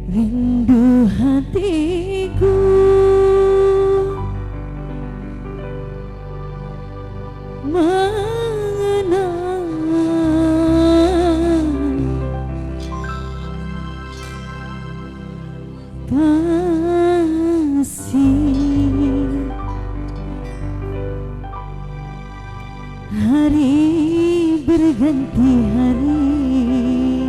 rindu hatiku mengenang kasih. Hari berganti hari,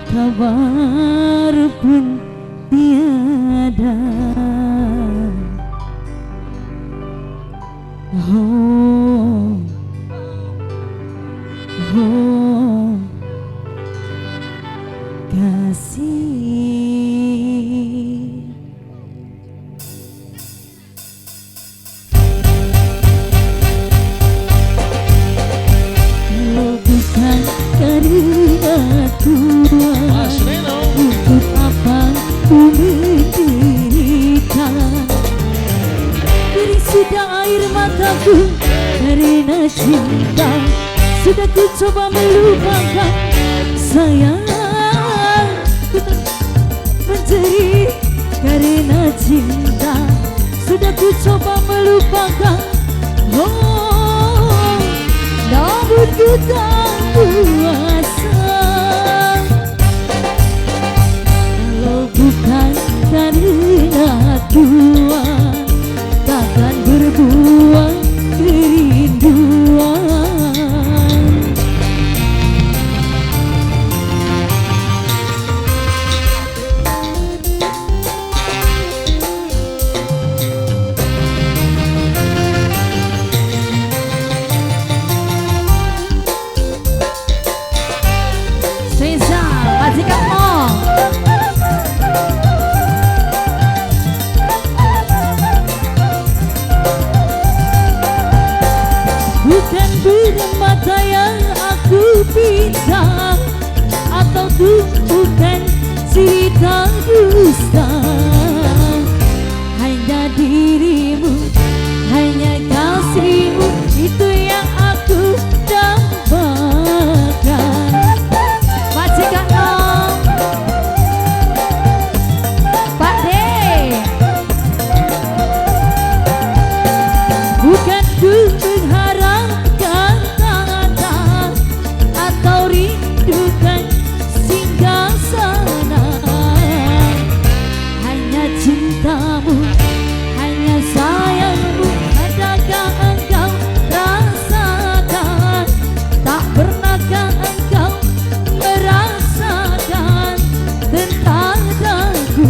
kabar pun tiada. Oh, oh, kasih. Kalau bukan karena Tuhan, untuk apa ku menderita? Kering sudah air mataku karena cinta. Sudah ku coba melupakan sayang, ku tak menjerit karena cinta. Sudah ku coba melupakan, oh, namun ku tak kuasa. Kalau bukan karena Tuhan, takkan berbuang kerinduan. Bukan bermata yang aku pinta, atau bukan cerita dusta. Hanya dirimu, hanya kasihmu, itu yang aku dambakan. Majikan Om, Pak D, bukan ku mengharapkan tanda atau rindukan singgah sana. Hanya cintamu, hanya sayangmu, adakah engkau rasakan? Tak pernahkah engkau merasakan tentang daku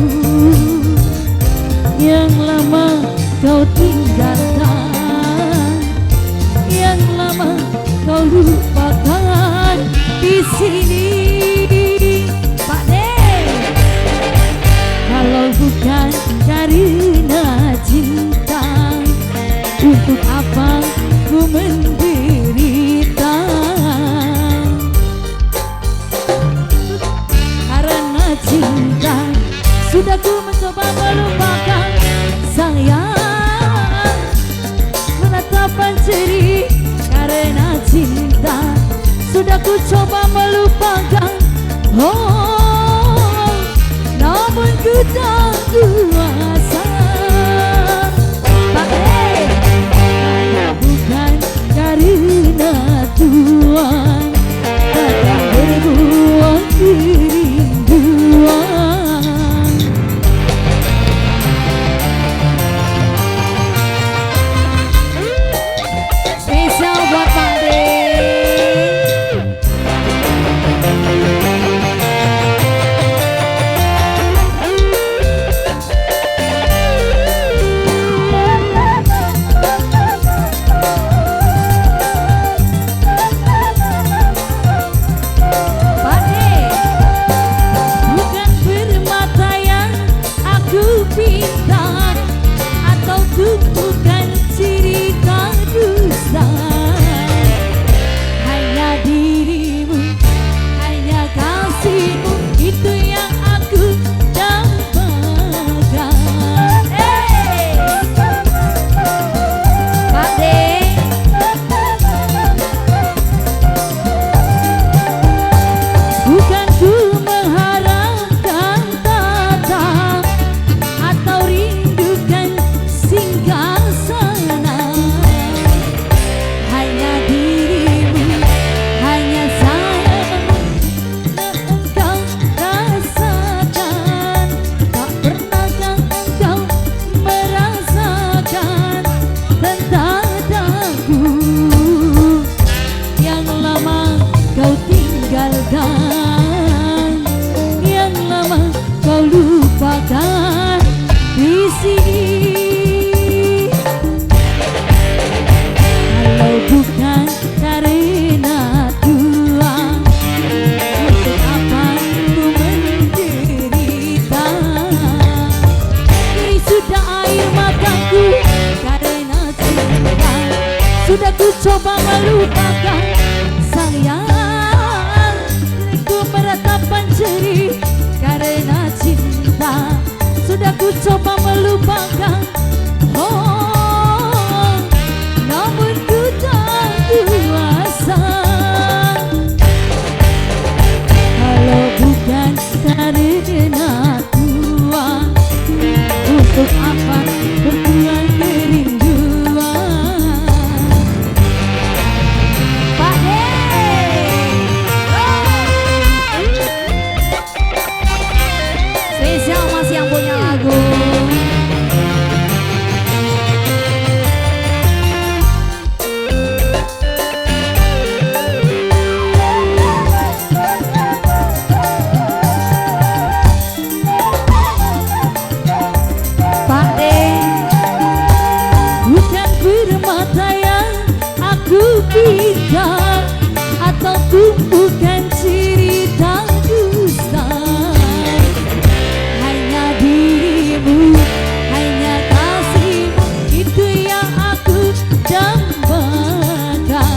yang lama kau tinggalkan, yang lama kau lupakan di sini. Pak D, kalau bukan karena cinta, untuk apa ku menderita? Karena cinta sudah ku mencoba melupakan sayang, menatapan cerih. Karena cinta sudah ku coba melupakan, oh, namun ku tak kuasa. Pak kalau bukan karena Tuhan, takkan berbuang kerinduan. Spesial buat Pak D. tatapan jerih karena cinta. Sudah ku coba melupakan, oh, namun ku tak kuasa. Kalau bukan karena Tuhan, untuk apa berjuang kerinduan? Pak De, spesial Mas yang punya lagu. Pak De, bukan permata yang aku pinta, atau tumpukan cerita dusta. Hanya dirimu, hanya kasihmu, itu yang aku dambakan.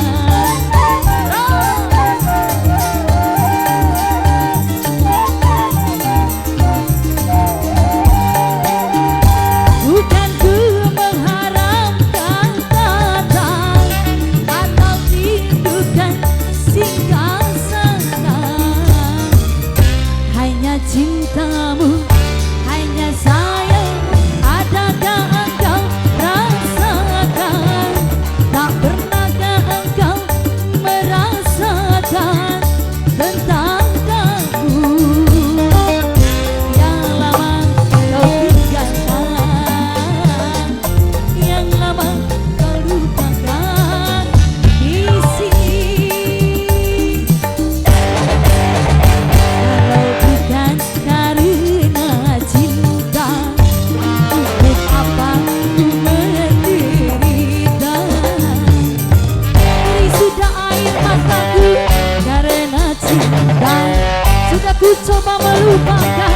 Bukan ku mengharapkan datang atau tindukan singgah sana. Hanya cintamu, hanya sayangmu, adakah engkau rasakan? Tak pernahkah engkau merasakan tentang aku yang lama kau tinggalkan, yang lama kau lupakan di sini? Kalau bukan karena cinta, untuk apa ku menderita? Beri sudah air mataku karena cinta. Sudah ku coba melupakan,